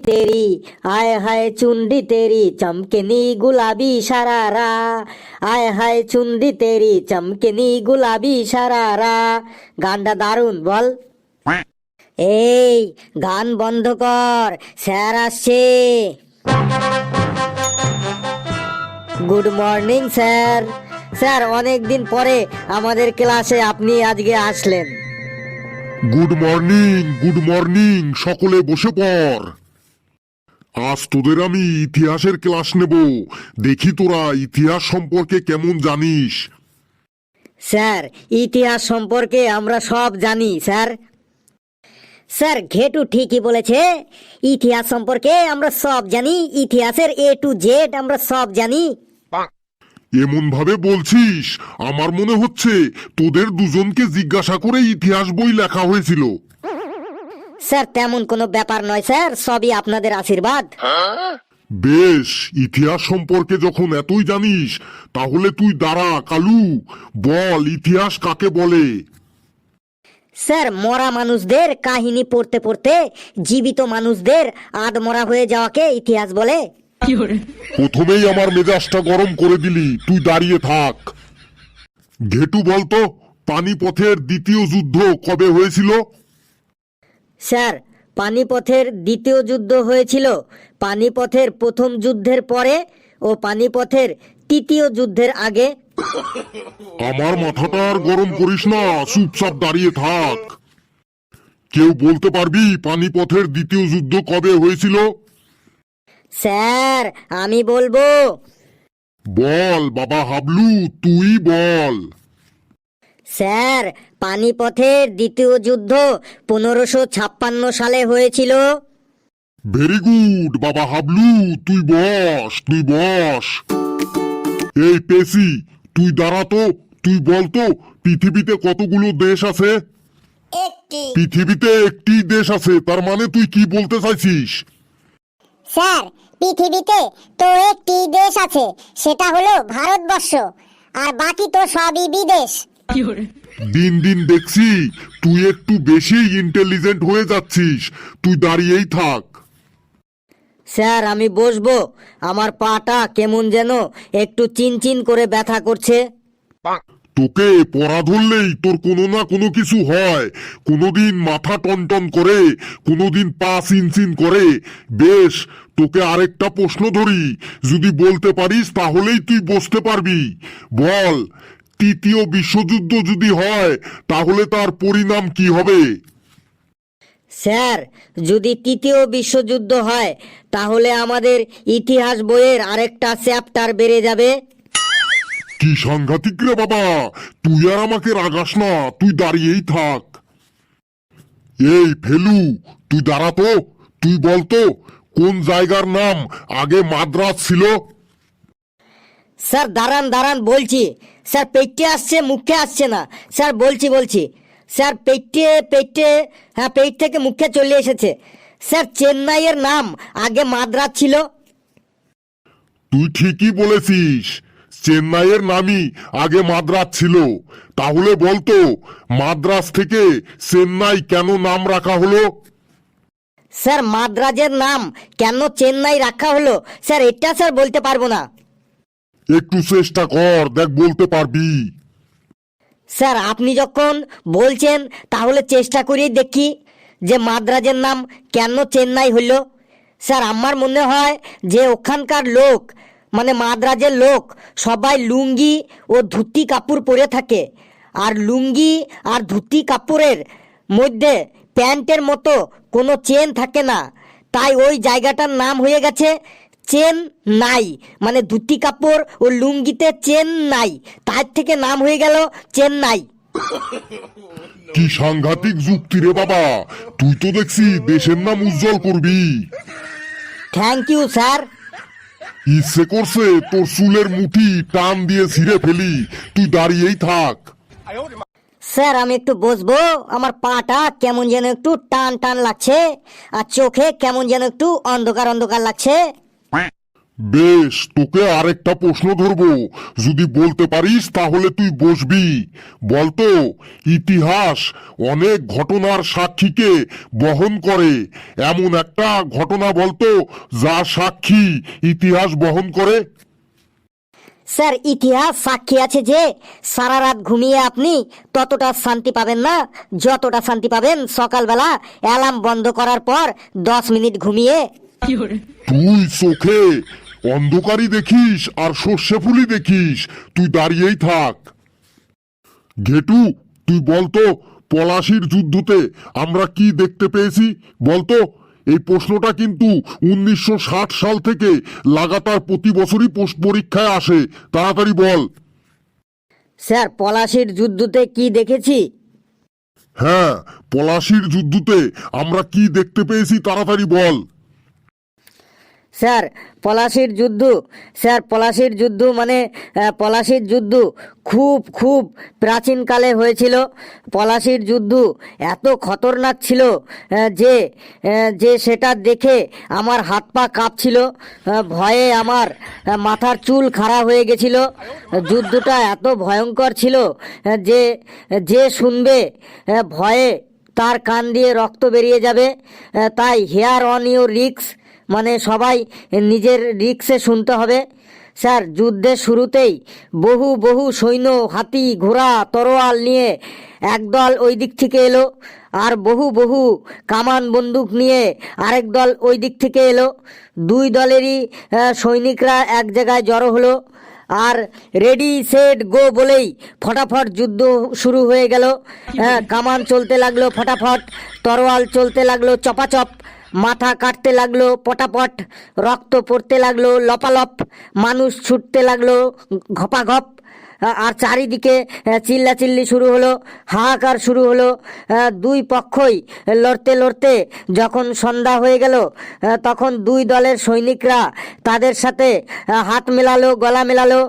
तेरी आय हाय चुंडी तेरी चमकेनी गुलाबी शरारा आय हाय चुंडी तेरी चमकेनी गुलाबी शरारा। গানটা দারুণ বল। এই গান বন্ধ কর, স্যার আসছে। Good morning sir. স্যার অনেক দিন পরে আমাদের ক্লাসে আপনি আজকে আসলেন। গুড মর্নিং, সকলে বসে পড়। আজ তোদের আমি ইতিহাসের ক্লাস নেব, দেখি তোরা ইতিহাস সম্পর্কে কেমন জানিস। স্যার ইতিহাস সম্পর্কে আমরা সব জানি স্যার। স্যার ঘেটু ঠিকই বলেছে, ইতিহাস সম্পর্কে আমরা সব জানি, ইতিহাসের A to Z আমরা সব জানি। এমন ভাবে বলছিস আমার মনে হচ্ছে তোদের দুজনকে জিজ্ঞাসা করে ইতিহাস বই লেখা হয়েছিল। স্যার তেমন কোনো ব্যাপার নয় স্যার, সবই আপনাদের আশীর্বাদ। বেশ, ইতিহাস সম্পর্কে যখন এতই জানিস তাহলে তুই দাঁড়া কালু, বল ইতিহাস কাকে বলে। স্যার মরা মানুষদের কাহিনী পড়তে পড়তে জীবিত মানুষদের আধমরা হয়ে যাওয়াকে ইতিহাস বলে। প্রথমেই আমার মেজাজটা গরম করে দিলি, তুই দাঁড়িয়ে থাক। ঘেটু বলতো পানিপথের দ্বিতীয় যুদ্ধ কবে হয়েছিল? স্যার পানিপথের দ্বিতীয় যুদ্ধ হয়েছিল পানিপথের প্রথম যুদ্ধের পরে ও পানিপথের তৃতীয় যুদ্ধের আগে। আমার মাথাটা আর গরম করিস না, চুপচাপ দাঁড়িয়ে থাক। কেউ বলতে পারবি পানিপথের দ্বিতীয় যুদ্ধ কবে হয়েছিল? স্যার আমি বলবো। বল বাবা হাবলু, তুই বল। স্যার পানিপথের দ্বিতীয় যুদ্ধ 1556 সালে হয়েছিল। ভেরি গুড বাবা হাবলু, তুই বস। এই পেশি তুই দাঁড়া তো, তুই বলতো পৃথিবীতে কতগুলো দেশ আছে? পৃথিবীতে একটি দেশ আছে, তার মানে তুই কি বলতে চাইছিস? স্যার পৃথিবীতে তো একটি দেশ আছে, সেটা হলো ভারতবর্ষ, আর বাকি তো সবই বিদেশ। দিন দিন দেখছি তুই একটু বেশি ইন্টেলিজেন্ট হয়ে যাচ্ছিস, তুই দাঁড়িয়েই থাক। স্যার আমি বসবো, আমার পাটা কেমন যেন একটু চিনচিন করে ব্যথা করছে। তোকে পড়া ধরলেই তোর কোনো না কোনো কিছু হয়, কোনোদিন মাথা টনটন করে, কোনোদিন পা চিনচিন করে। বেশ, তোকে আরেকটা প্রশ্ন ধরি, যদি বলতে পারিস তাহলেই তুই বসতে পারবি। বল, তৃতীয় বিশ্বযুদ্ধ যদি হয় তাহলে তার পরিণাম কি হবে? স্যার যদি তৃতীয় বিশ্বযুদ্ধ হয় তাহলে আমাদের ইতিহাস বইয়ের আরেকটা চ্যাপ্টার বেড়ে যাবে। কি সাংঘাতিক রে বাবা, তুই আর আমাকে রাগাস না, তুই দাঁড়িয়েই থাক। এই ফেলু, তুই দাঁড়া তো, তুই বলতো কোন জায়গার নাম আগে মাদ্রাজ ছিল? স্যার দাঁড়ান বলছি। স্যার পেটে আসছে, মুখে আসছে না। স্যার বলছি। স্যার পেটে হ্যাঁ, পেট থেকে মুখে চলে এসেছে। স্যার চেন্নাইয়ের নাম আগে মাদ্রাজ ছিল। তুই ঠিকই বলেছিস, চেন্নাইয়ের নামই আগে মাদ্রাজ ছিল। তাহলে বলতো মাদ্রাজ থেকে চেন্নাই কেন নাম রাখা হলো? স্যার মাদ্রাজের নাম কেন চেন্নাই রাখা হলো স্যার, এটা স্যার বলতে পারবো না। একটু চেষ্টা কর, দেখ বলতে পারবি। স্যার আপনি যখন বলছেন তাহলে চেষ্টা করেই দেখি যে মাদ্রাজের নাম কেন চেন্নাই হইল। স্যার আমার মনে হয় যে ওখানকার লোক, মানে মাদ্রাজের লোক সবাই লুঙ্গি ও ধুতি কাপড় পরে থাকে, আর লুঙ্গি আর ধুতি কাপড়ের মধ্যে প্যান্টের মতো কোনো চেন থাকে না, তাই ওই জায়গাটার নাম হয়ে গেছে চেন নাই, মানে ধুতি কাপড় ও লুঙ্গিতে চেন নাই, তার থেকে নাম হয়ে গেল চেন্নাই। কি সাংঘাতিক যুক্তি রে বাবা, তুই তো দেখছি দেশের নাম উজ্জ্বল করবি। Thank you sir. ইচ্ছে করছে তোর চুলের মুঠি টান দিয়ে ছিঁড়ে ফেলি, তুই দাঁড়িয়েই থাক। স্যার আমি একটু বসবো, আমার পাটা কেমন যেন একটু টান লাগছে, আর চোখে কেমন যেন একটু অন্ধকার লাগছে। বেশ, তোকে আরেকটা প্রশ্ন ধরবো, যদি বলতে পারিস তাহলে তুই বসবি। বলতো, ইতিহাস অনেক ঘটনার সাক্ষীকে বহন করে, এমন একটা ঘটনা বলতো যা সাক্ষী ইতিহাস বহন করে। স্যার ইতিহাস সাক্ষী আছে যে সারা রাত ঘুমিয়ে আপনি ততটা শান্তি পাবেন না যতটা শান্তি পাবেন সকালবেলা অ্যালার্ম বন্ধ করার পর 10 মিনিট ঘুমিয়ে। তুই চোখে অন্ধকারই দেখিস আর সর্ষে ফুলই দেখিস, তুই দাঁড়িয়েই থাক। ঘেটু, তুই বলতো পলাশির যুদ্ধতে আমরা কি দেখতে পেয়েছি বলতো। এই প্রশ্নটা কিন্তু 1960 সাল থেকে লাগাতার প্রতি বছরই পরীক্ষায় আসে, তাড়াতাড়ি বল। স্যার পলাশির যুদ্ধতে কি দেখেছি? হ্যাঁ, পলাশির যুদ্ধতে আমরা কি দেখতে পেয়েছি তাড়াতাড়ি বল। স্যার পলাশির যুদ্ধ, স্যার পলাশির যুদ্ধ মানে পলাশির যুদ্ধ খুব খুব প্রাচীনকালে হয়েছিল। পলাশির যুদ্ধ এত খতরনাক ছিল যে যে সেটা দেখে আমার হাত পা কাঁপছিল, ভয়ে আমার মাথার চুল খাড়া হয়ে গেছিল। যুদ্ধটা এত ভয়ঙ্কর ছিল যে যে শুনবে ভয়ে তার কান দিয়ে রক্ত বেরিয়ে যাবে। তাই হেয়ার অন ইউর রিক্স, মানে সবাই নিজের রিক্সে শুনতে হবে। স্যার যুদ্ধের শুরুতেই বহু বহু সৈন্য হাতি ঘোড়া তরোয়াল নিয়ে একদল ওই দিক থেকে এলো, আর বহু বহু কামান বন্দুক নিয়ে আরেক দল ওই দিক থেকে এলো। দুই দলেরই সৈনিকরা এক জায়গায় জড়ো হলো, আর রেডি সেট গো বলেই ফটাফট যুদ্ধ শুরু হয়ে গেল। কামান চলতে লাগলো ফটাফট, তরোয়াল চলতে লাগলো চপাচপ, মাথা কাটতে লাগলো পটাপট, রক্ত পড়তে লাগলো লপালপ, মানুষ ছুটতে লাগলো ঘপাঘপ, আর চারিদিকে চিল্লাচিল্লি শুরু হলো, হাহাকার শুরু হলো। দুই পক্ষই লড়তে লড়তে যখন সন্ধ্যা হয়ে গেল তখন দুই দলের সৈনিকরা তাদের সাথে হাত মেলালো গলা মেলালো।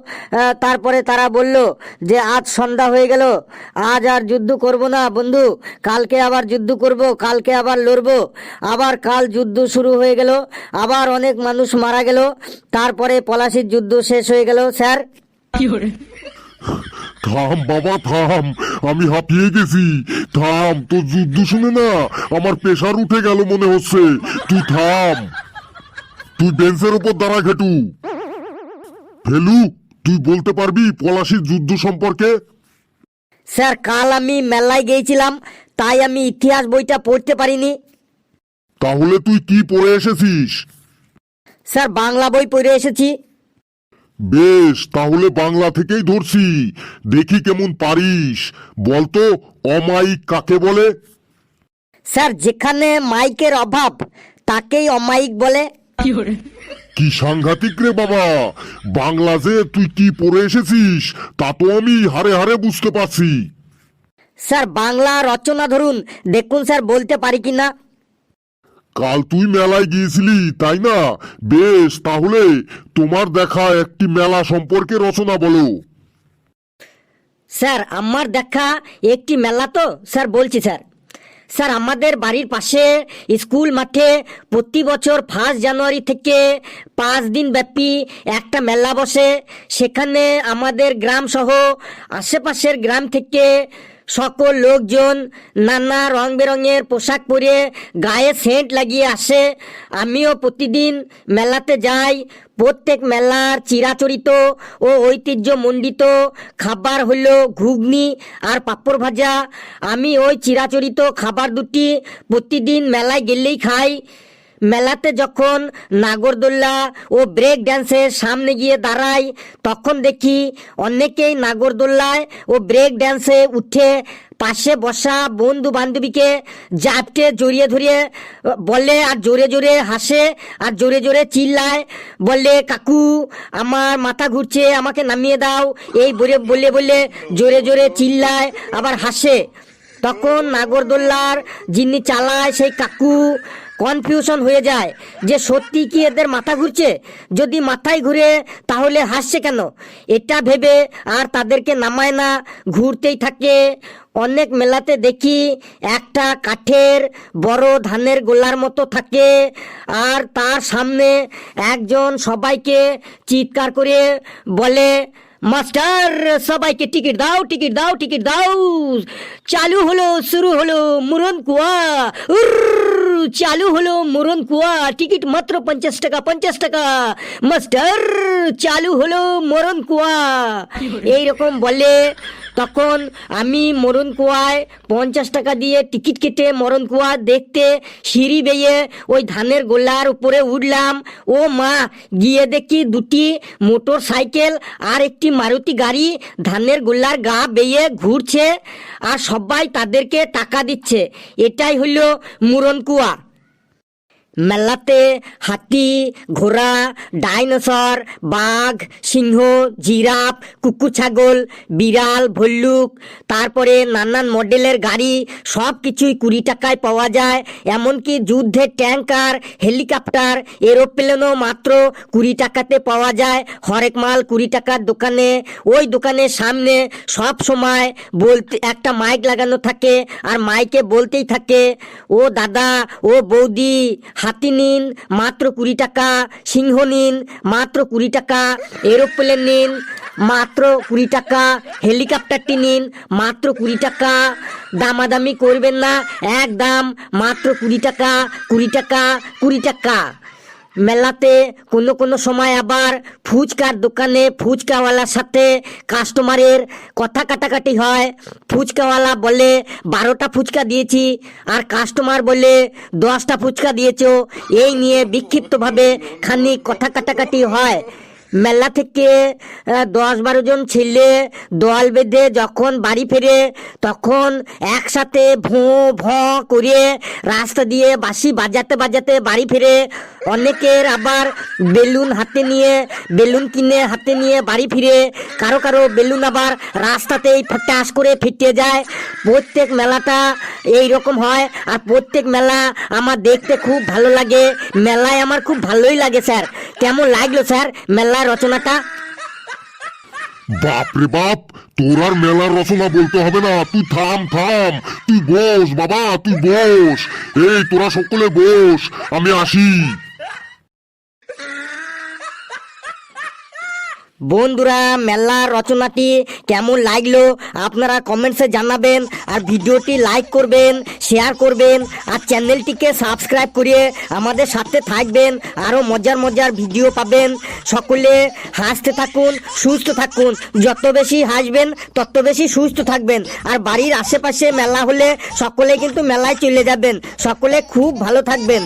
তারপরে তারা বলল যে আজ সন্ধ্যা হয়ে গেল, আজ আর যুদ্ধ করব না বন্ধু, কালকে আবার যুদ্ধ করব, কালকে আবার লড়বো। আবার কাল যুদ্ধ শুরু হয়ে গেল, আবার অনেক মানুষ মারা গেল। তারপরে পলাশির যুদ্ধ শেষ হয়ে গেল। স্যার থাম বাবা থাম, আমি হাঁপিয়ে গেছি। থাম, তোর যুদ্ধ শুনে না আমার প্রেশার উঠে গেল মনে হচ্ছে। তুই থাম, তুই বেঞ্চের উপর দাঁড়া ঘেটু। ফেলু, তুই বলতে পারবি পলাশির যুদ্ধ সম্পর্কে? স্যার কাল আমি মেলায় গিয়েছিলাম, তাই আমি ইতিহাস বইটা পড়তে পারিনি। তাহলে তুই কি পড়ে এসেছিস? স্যার বাংলা বই পড়ে এসেছি। বেশ, তাহলে বাংলা থেকেই ধরছি, দেখি কেমন পারিস। বলতো অমায়িক কাকে বলে? স্যার যেখানে মাইকের অভাব তাকেই অমায়িক বলে। কি সাংঘাতিক রে বাবা, বাংলা যে তুই কি পড়ে এসেছিস তা তো আমি হারে হারে বুঝতে পারছি। স্যার বাংলা রচনা ধরুন, দেখুন স্যার বলতে পারি কি না। কাল তুই মেলায় গিয়েছিলি তাই না? বেশ, তাহলে তোমার দেখা একটি মেলা সম্পর্কে রচনা বলো। স্যার আমার দেখা একটি মেলা, তো স্যার বলছি স্যার। স্যার আমাদের বাড়ির পাশে স্কুল মাঠে প্রতি বছর 1 জানুয়ারি থেকে 5 দিন ব্যাপী একটা মেলা বসে। সেখানে আমাদের গ্রাম সহ আশেপাশের গ্রাম থেকে সকল লোকজন নানা রং বেরঙের পোশাক পরে গায়ে সেন্ট লাগিয়ে আসে। আমিও প্রতিদিন মেলাতে যাই। প্রত্যেক মেলার চিরাচরিত ও ঐতিহ্যমণ্ডিত খাবার হলো ঘুগনি আর পাঁপড় ভাজা। আমি ওই চিরাচরিত খাবার দুটি প্রতিদিন মেলায় গেলেই খাই। মেলাতে যখন নাগরদোল্লা ও ব্রেক ড্যান্সের সামনে গিয়ে দাঁড়াই তখন দেখি অনেকেই নাগরদোল্লায় ও ব্রেক ড্যান্সে উঠে পাশে বসা বন্ধু বান্ধবীকে জাপটে জড়িয়ে ধরিয়ে বলে, আর জোরে জোরে হাসে আর জোরে জোরে চিল্লায়, বলে কাকু আমার মাথা ঘুরছে আমাকে নামিয়ে দাও, এই বলে বলে বলে জোরে জোরে চিল্লায় আবার হাসে। তখন নাগরদোল্লার যিনি চালায় সেই কাকু কনফিউশন হয়ে যায় যে সত্যি কি এদের মাথা ঘুরছে, যদি মাথায় ঘুরে তাহলে হাসছে কেন, এটা ভেবে আর তাদেরকে নামায় না, ঘুরতেই থাকে। অনেক মেলাতে দেখি একটা কাঠের বড় ধানের গোলার মতো থাকে, আর তার সামনে একজন সবাইকে চিৎকার করে বলে, মাস্টার সবাইকে টিকিট দাও, টিকিট দাও, টিকিট দাও। চালু হলো, শুরু হলো মুরন কুয়া, চালু হলো মুরন কুয়া, টিকিট মাত্র 50 টাকা, 50 টাকা। মাস্টার চালু হলো মরণ কুয়া, এইরকম বলে। তখন আমি মরণ কুয়ায় 50 টাকা দিয়ে টিকিট কেটে মরণ কুয়া দেখতে সিঁড়ি বেয়ে ওই ধানের গোলার উপরে উঠলাম। ও মা, গিয়ে দেখি দুটি মোটর সাইকেল আর একটি মারুতি গাড়ি ধানের গোলার গা বেয়ে ঘুরছে, আর সবাই তাদেরকে টাকা দিচ্ছে। এটাই হলো মুরন কুয়া। মেলাতে হাতি, ঘোড়া, ডাইনোসর, বাঘ, সিংহ, জিরাফ, কুকুর, ছাগল, বিড়াল, ভল্লুক, তারপরে নানান মডেলের গাড়ি সব কিছুই 20 টাকায় পাওয়া যায়। এমনকি যুদ্ধের ট্যাঙ্কার, হেলিকপ্টার, এরোপ্লেনও মাত্র 20 টাকাতে পাওয়া যায়। হরেক মাল 20 টাকার দোকানে। ওই দোকানের সামনে সব সময় বলতে একটা মাইক লাগানো থাকে, আর মাইকে বলতেই থাকে, ও দাদা, ও বৌদি, হাতি নিন মাত্র 20 টাকা, সিংহ নিন মাত্র 20 টাকা, এরোপ্লেন নিন মাত্র 20 টাকা, হেলিকপ্টারটি নিন মাত্র 20 টাকা। দামাদামি করবেন না, একদম মাত্র 20 টাকা, 20 টাকা, 20 টাকা। মেলাতে কোনো কোনো সময় আবার ফুচকার দোকানে ফুচকাওয়ালার সাথে কাস্টমারের কথা কাটাকাটি হয়। ফুচকাওয়ালা বলে 12টা ফুচকা দিয়েছি, আর কাস্টমার বলে 10টা ফুচকা দিয়েছো। এই নিয়ে বিক্ষিপ্তভাবে খানিক কথা কাটাকাটি হয়। মেলা থেকে 10-12 জন ছেলে দল বেঁধে যখন বাড়ি ফেরে, তখন একসাথে ভোঁ ভোঁ করে রাস্তা দিয়ে বাঁশি বাজাতে বাজাতে বাড়ি ফেরে। অনেকের আবার বেলুন হাতে নিয়ে, বেলুন কিনে হাতে নিয়ে বাড়ি ফিরে। কারো কারো বেলুন আবার রাস্তাতেই ফটাস করে ফেটে যায়। প্রত্যেক মেলাটা এই রকম হয়, আর প্রত্যেক মেলা আমার দেখতে খুব ভালো লাগে। মেলায় আমার খুব ভালোই লাগে। স্যার, কেমন লাগলো স্যার মেলার রচনাটা? বাপ রে বাপ, তোর আর মেলার রচনা বলতে হবে না, তুই থাম থাম, তুই বস বাবা, তুই বস। এই তোরা সকলে বস, আমি আসি। বন্ধুরা, মেলার রচনাটি কেমন লাগলো আপনারা কমেন্টসে জানাবেন, আর ভিডিওটি লাইক করবেন, শেয়ার করবেন, আর চ্যানেলটিকে সাবস্ক্রাইব করে আমাদের সাথে থাকবেন। আরও মজার মজার ভিডিও পাবেন। সকলে হাসতে থাকুন, সুস্থ থাকুন। যত বেশি হাসবেন তত বেশি সুস্থ থাকবেন। আর বাড়ির আশেপাশে মেলা হলে সকলে কিন্তু মেলায় চলে যাবেন। সকলে খুব ভালো থাকবেন।